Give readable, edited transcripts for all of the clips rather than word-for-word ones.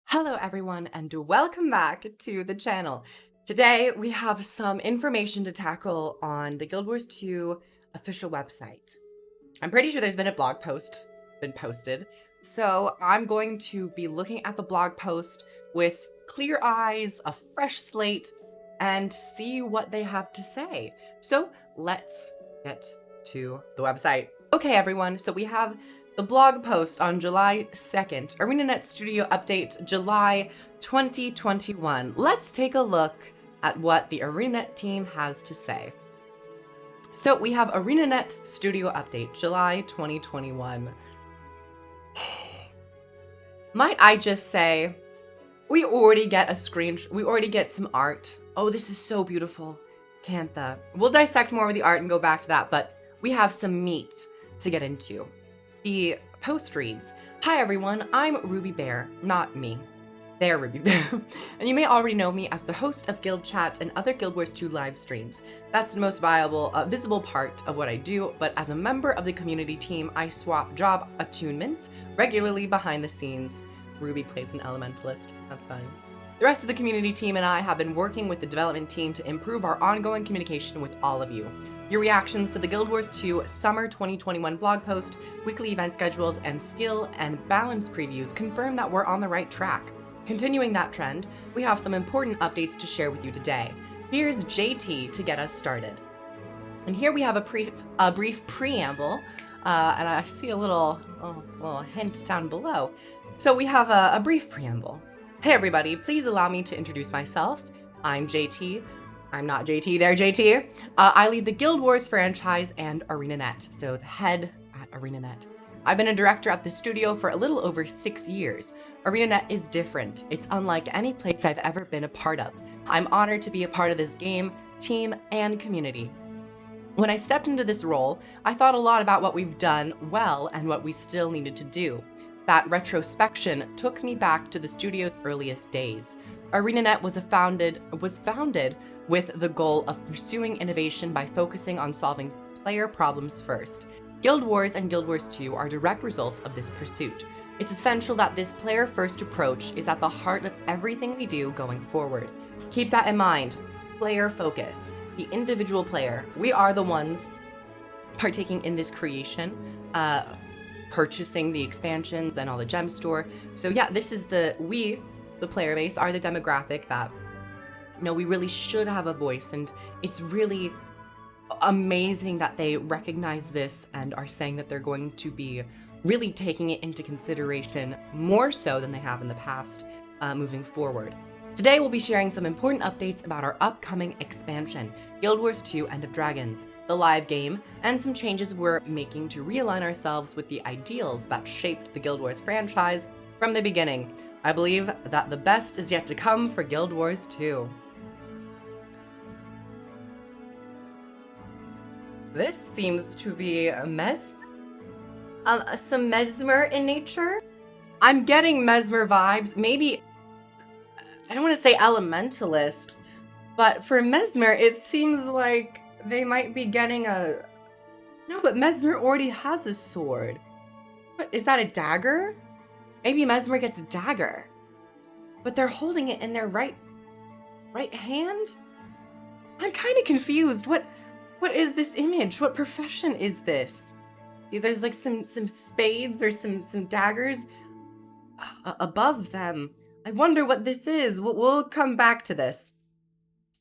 Hello everyone and welcome back to the channel. Today we have some information to tackle on the Guild Wars 2 official website. I'm pretty sure there's been a blog post been posted, so I'm going to be looking at the blog post with clear eyes, a fresh slate, and see what they have to say. So let's get to the website. Okay everyone, so we have the blog post on July 2nd, Arenanet Studio Update, July 2021. Let's take a look at what the Arenanet team has to say. So we have Arenanet Studio Update, July 2021. Might I just say, we already get a screenshot, we already get some art. Oh, this is so beautiful. Cantha. We'll dissect more of the art and go back to that, but we have some meat to get into. The post reads, "Hi everyone, I'm Ruby Bear, not me. They're Ruby Bear. And you may already know me as the host of Guild Chat and other Guild Wars 2 live streams. That's the most visible part of what I do, but as a member of the community team, I swap job attunements regularly behind the scenes." Ruby plays an elementalist, that's fine. "The rest of the community team and I have been working with the development team to improve our ongoing communication with all of you. Your reactions to the Guild Wars 2 Summer 2021 blog post, weekly event schedules, and skill and balance previews confirm that we're on the right track. Continuing that trend, we have some important updates to share with you today. Here's JT to get us started." And here we have a brief preamble, and I see a little hint down below. So we have a brief preamble. "Hey everybody, please allow me to introduce myself. I'm JT. I'm not JT, they're JT. I lead the Guild Wars franchise and Arenanet, so the head at Arenanet. I've been a director at the studio for a little over 6 years. Arenanet is different. It's unlike any place I've ever been a part of. I'm honored to be a part of this game, team, and community. When I stepped into this role, I thought a lot about what we've done well and what we still needed to do. That retrospection took me back to the studio's earliest days. Arenanet was founded with the goal of pursuing innovation by focusing on solving player problems first. Guild Wars and Guild Wars 2 are direct results of this pursuit. It's essential that this player-first approach is at the heart of everything we do going forward. Keep that in mind. Player focus. The individual player. We are the ones partaking in this creation, purchasing the expansions and all the gem store. So yeah, this is the player base, are the demographic that we really should have a voice, and it's really amazing that they recognize this and are saying that they're going to be really taking it into consideration more so than they have in the past moving forward. Today we'll be sharing some important updates about our upcoming expansion, Guild Wars 2 End of Dragons, the live game, and some changes we're making to realign ourselves with the ideals that shaped the Guild Wars franchise from the beginning. I believe that the best is yet to come for Guild Wars 2. This seems to be some Mesmer in nature. I'm getting Mesmer vibes. Maybe, I don't want to say elementalist, but for Mesmer, it seems like they might be getting a... No, but Mesmer already has a sword. What, is that a dagger? Maybe Mesmer gets a dagger, but they're holding it in their right hand? I'm kind of confused. What is this image? What profession is this? There's like some spades or some daggers above them. I wonder what this is. We'll come back to this.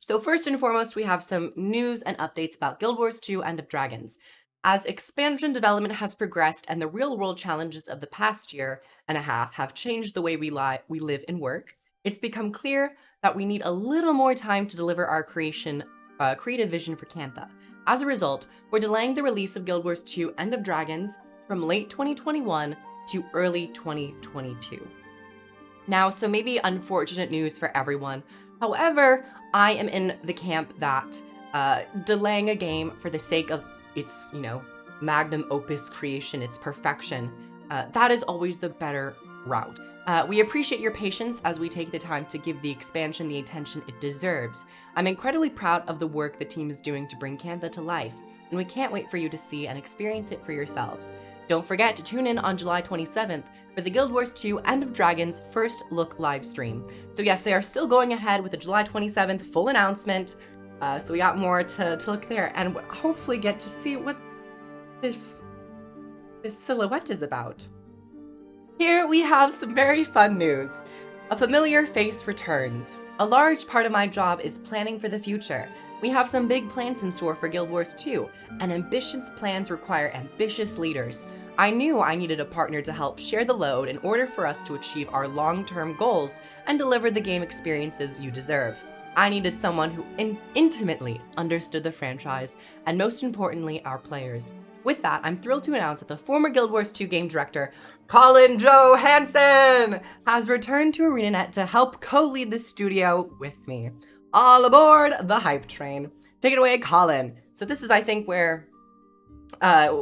So first and foremost, we have some news and updates about Guild Wars 2 End of Dragons. As expansion development has progressed and the real-world challenges of the past year and a half have changed the way we live and work, it's become clear that we need a little more time to deliver our creative vision for Cantha. As a result, we're delaying the release of Guild Wars 2 End of Dragons from late 2021 to early 2022. Now, some maybe unfortunate news for everyone. However, I am in the camp that delaying a game for the sake of its, magnum opus creation, its perfection, that is always the better route. We appreciate your patience as we take the time to give the expansion the attention it deserves. I'm incredibly proud of the work the team is doing to bring Cantha to life, and we can't wait for you to see and experience it for yourselves. Don't forget to tune in on July 27th for the Guild Wars 2 End of Dragons first look live stream. So yes, they are still going ahead with the July 27th full announcement. So we got more to look there and hopefully get to see what this silhouette is about. Here we have some very fun news. A familiar face returns. A large part of my job is planning for the future. We have some big plans in store for Guild Wars 2, and ambitious plans require ambitious leaders. I knew I needed a partner to help share the load in order for us to achieve our long-term goals and deliver the game experiences you deserve. I needed someone who intimately understood the franchise, and most importantly, our players. With that, I'm thrilled to announce that the former Guild Wars 2 game director, Colin Johansson, has returned to Arenanet to help co-lead the studio with me. All aboard the hype train. Take it away, Colin. So this is, I think, where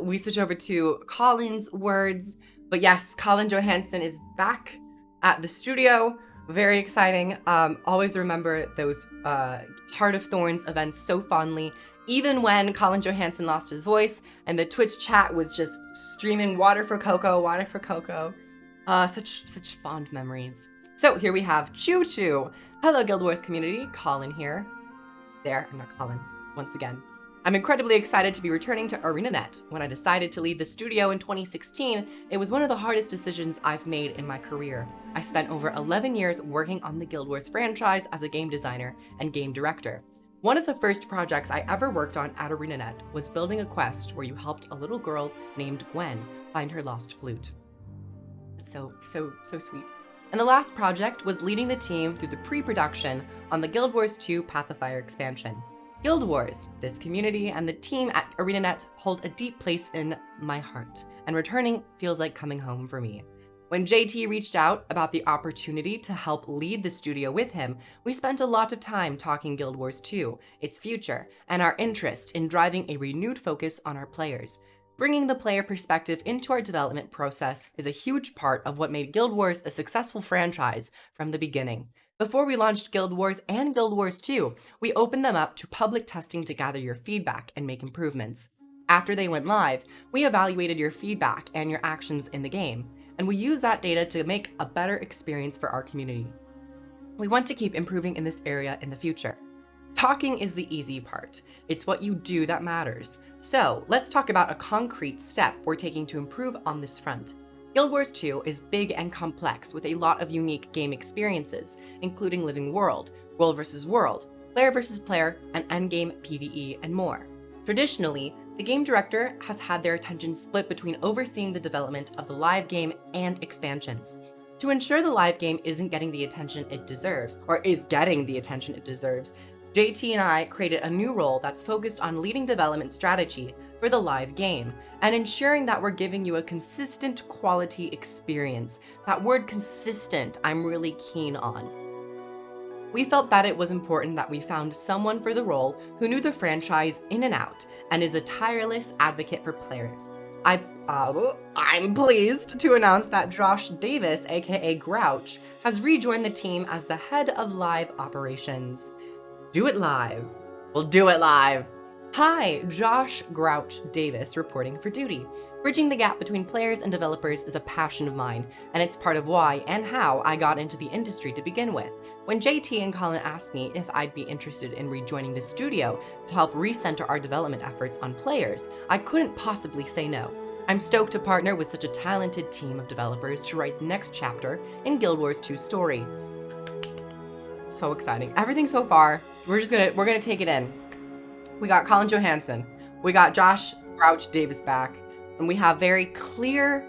we switch over to Colin's words. But yes, Colin Johansson is back at the studio. Very exciting. Always remember those Heart of Thorns events so fondly. Even when Colin Johansson lost his voice and the Twitch chat was just streaming water for Coco, water for Coco. Such fond memories. So here we have Choo Choo. Hello, Guild Wars community. Colin here. There, I'm not Colin. Once again. I'm incredibly excited to be returning to Arenanet. When I decided to leave the studio in 2016, it was one of the hardest decisions I've made in my career. I spent over 11 years working on the Guild Wars franchise as a game designer and game director. One of the first projects I ever worked on at Arenanet was building a quest where you helped a little girl named Gwen find her lost flute. It's so sweet. And the last project was leading the team through the pre-production on the Guild Wars 2 Path of Fire expansion. Guild Wars, this community, and the team at Arenanet hold a deep place in my heart, and returning feels like coming home for me. When JT reached out about the opportunity to help lead the studio with him, we spent a lot of time talking Guild Wars 2, its future, and our interest in driving a renewed focus on our players. Bringing the player perspective into our development process is a huge part of what made Guild Wars a successful franchise from the beginning. Before we launched Guild Wars and Guild Wars 2, we opened them up to public testing to gather your feedback and make improvements. After they went live, we evaluated your feedback and your actions in the game, and we use that data to make a better experience for our community. We want to keep improving in this area in the future. Talking is the easy part. It's what you do that matters. So let's talk about a concrete step we're taking to improve on this front. Guild Wars 2 is big and complex with a lot of unique game experiences, including Living World, World vs. World, Player vs. Player, and endgame PvE, and more. Traditionally, the game director has had their attention split between overseeing the development of the live game and expansions. To ensure the live game isn't getting the attention it deserves, or is getting the attention it deserves, JT and I created a new role that's focused on leading development strategy for the live game and ensuring that we're giving you a consistent quality experience. That word consistent, I'm really keen on. We felt that it was important that we found someone for the role who knew the franchise in and out and is a tireless advocate for players. I'm pleased to announce that Josh Davis, aka Grouch, has rejoined the team as the head of live operations. Do it live. We'll do it live. Hi, Josh Grouch Davis reporting for duty. Bridging the gap between players and developers is a passion of mine, and it's part of why and how I got into the industry to begin with. When JT and Colin asked me if I'd be interested in rejoining the studio to help recenter our development efforts on players, I couldn't possibly say no. I'm stoked to partner with such a talented team of developers to write the next chapter in Guild Wars 2's story. So exciting. Everything so far, we're gonna take it in. We got Colin Johansson, we got Josh Grouch Davis back, and we have very clear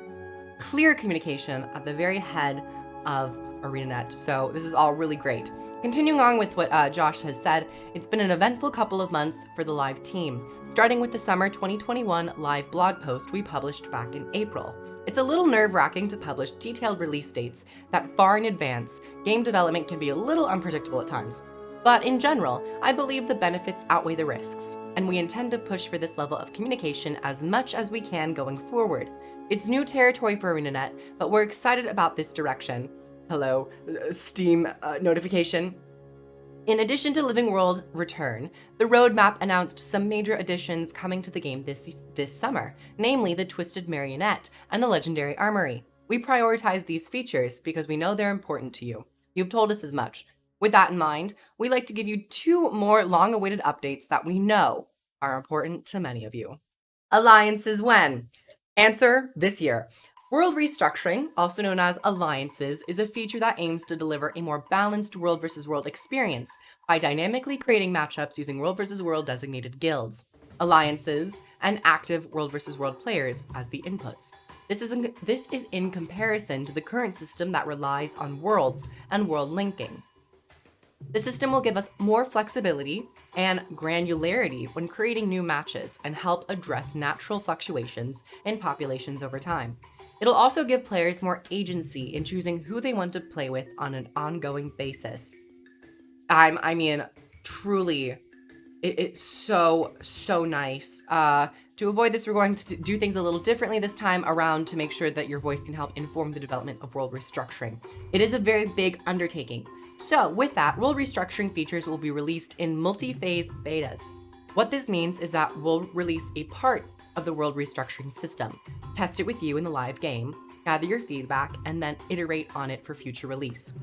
communication at the very head of Arenanet. So this is all really great. Continuing on with what Josh has said, it's been an eventful couple of months for the live team, starting with the summer 2021 live blog post we published back in April. It's a little nerve-wracking to publish detailed release dates that far in advance. Game development can be a little unpredictable at times. But in general, I believe the benefits outweigh the risks, and we intend to push for this level of communication as much as we can going forward. It's new territory for Arenanet, but we're excited about this direction. Hello, Steam notification. In addition to Living World Return, the roadmap announced some major additions coming to the game this summer, namely the Twisted Marionette and the Legendary Armory. We prioritize these features because we know they're important to you. You've told us as much. With that in mind, we'd like to give you 2 more long-awaited updates that we know are important to many of you. Alliances when? Answer, this year. World Restructuring, also known as Alliances, is a feature that aims to deliver a more balanced world versus world experience by dynamically creating matchups using world versus world designated guilds, alliances, and active world versus world players as the inputs. This is in comparison to the current system that relies on worlds and world linking. The system will give us more flexibility and granularity when creating new matches and help address natural fluctuations in populations over time. It'll also give players more agency in choosing who they want to play with on an ongoing basis. I mean, truly, it's so nice. To avoid this, we're going to do things a little differently this time around to make sure that your voice can help inform the development of World Restructuring. It is a very big undertaking. So with that, World Restructuring features will be released in multi-phase betas. What this means is that we'll release a part of the World Restructuring system, test it with you in the live game, gather your feedback, and then iterate on it for future release.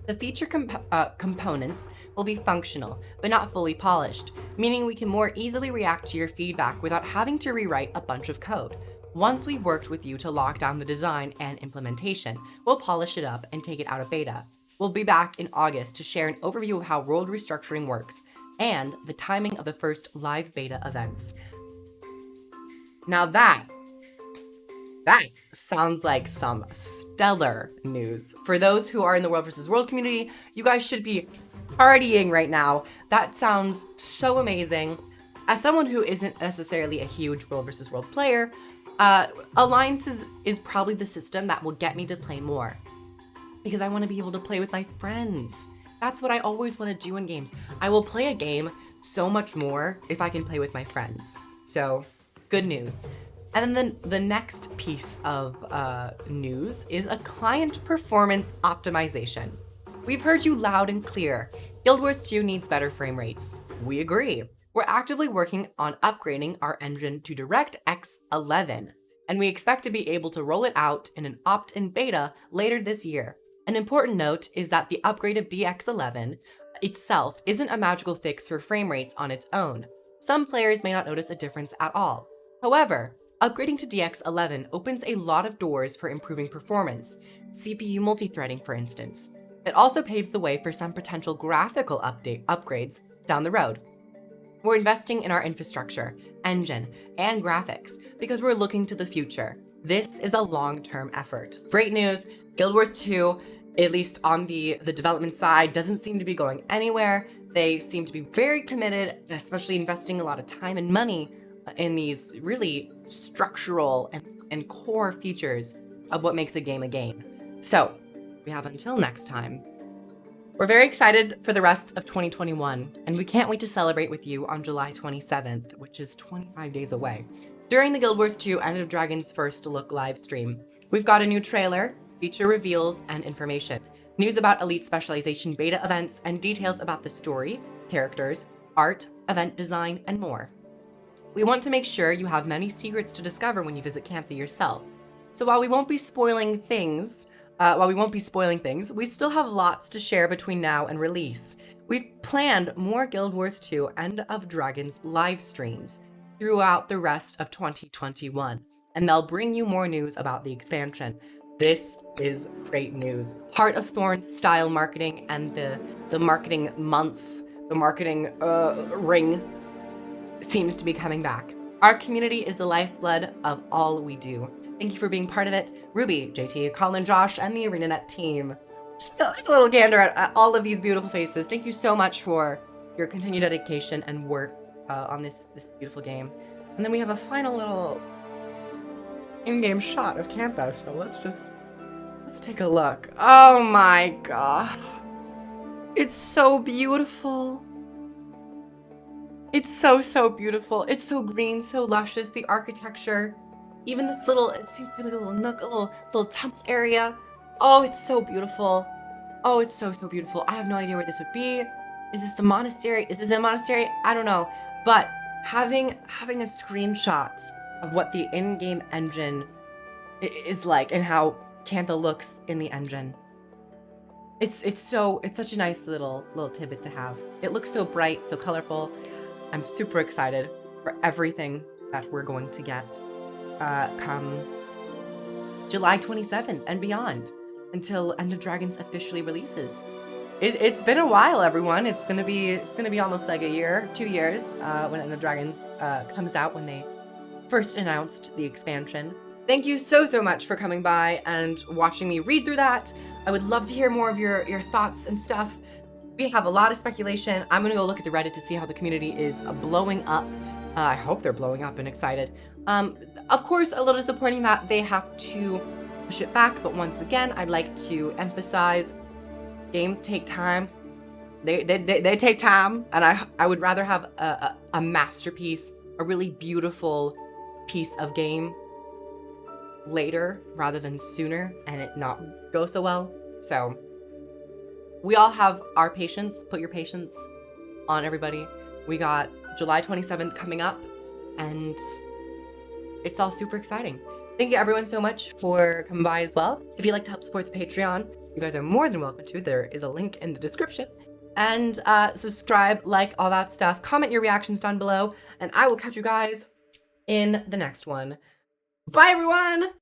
The feature components will be functional, but not fully polished, meaning we can more easily react to your feedback without having to rewrite a bunch of code. Once we've worked with you to lock down the design and implementation, we'll polish it up and take it out of beta. We'll be back in August to share an overview of how World Restructuring works and the timing of the first live beta events. Now that sounds like some stellar news. For those who are in the World vs. World community, you guys should be partying right now. That sounds so amazing. As someone who isn't necessarily a huge World vs. World player, Alliances is probably the system that will get me to play more. Because I want to be able to play with my friends. That's what I always want to do in games. I will play a game so much more if I can play with my friends. So, good news. And then the next piece of news is a client performance optimization. We've heard you loud and clear. Guild Wars 2 needs better frame rates. We agree. We're actively working on upgrading our engine to DirectX 11, and we expect to be able to roll it out in an opt-in beta later this year. An important note is that the upgrade of DX11 itself isn't a magical fix for frame rates on its own. Some players may not notice a difference at all. However, upgrading to DX11 opens a lot of doors for improving performance, CPU multithreading for instance. It also paves the way for some potential graphical upgrades down the road. We're investing in our infrastructure, engine, and graphics because we're looking to the future. This is a long-term effort. Great news, Guild Wars 2, at least on the development side, doesn't seem to be going anywhere. They seem to be very committed, especially investing a lot of time and money in these really structural and core features of what makes a game a game. So, we have until next time. We're very excited for the rest of 2021, and we can't wait to celebrate with you on July 27th, which is 25 days away, during the Guild Wars 2 End of Dragon's First Look live stream. We've got a new trailer, feature reveals, and information, news about Elite Specialization beta events, and details about the story, characters, art, event design, and more. We want to make sure you have many secrets to discover when you visit Cantha yourself. So while we won't be spoiling things, we still have lots to share between now and release. We've planned more Guild Wars 2 End of Dragons live streams throughout the rest of 2021, and they'll bring you more news about the expansion. This is great news. Heart of Thorns style marketing and the marketing months, the marketing ring seems to be coming back. Our community is the lifeblood of all we do. Thank you for being part of it. Ruby, JT, Colin, Josh, and the Arenanet team. Just a little gander at all of these beautiful faces. Thank you so much for your continued dedication and work on this beautiful game. And then we have a final little in-game shot of Cantha, so let's take a look. Oh my god. It's so beautiful. It's so beautiful. It's so green, so luscious. The architecture, even this little, it seems to be like a little nook, a little temple area. Oh, it's so beautiful. Oh, it's so beautiful. I have no idea where this would be. Is this the monastery? Is this a monastery? I don't know. But having a screenshot of what the in-game engine is like and how Cantha looks in the engine. It's such a nice little tidbit to have. It looks so bright, so colorful. I'm super excited for everything that we're going to get come July 27th and beyond, until End of Dragons officially releases. It's been a while, everyone. It's gonna be almost like a year, 2 years, when End of Dragons comes out, when they first announced the expansion. Thank you so much for coming by and watching me read through that. I would love to hear more of your thoughts and stuff. We have a lot of speculation. I'm gonna go look at the Reddit to see how the community is blowing up. I hope they're blowing up and excited. Of course, a little disappointing that they have to push it back, but once again, I'd like to emphasize games take time. They take time, and I would rather have a masterpiece, a really beautiful piece of game later rather than sooner and it not go so well. So we all have our patience. Put your patience on, everybody. We got July 27th coming up, and it's all super exciting. Thank you everyone so much for coming by as well. If you'd like to help support the Patreon, you guys are more than welcome to. There is a link in the description. And subscribe, like, all that stuff. Comment your reactions down below, and I will catch you guys in the next one. Bye, everyone!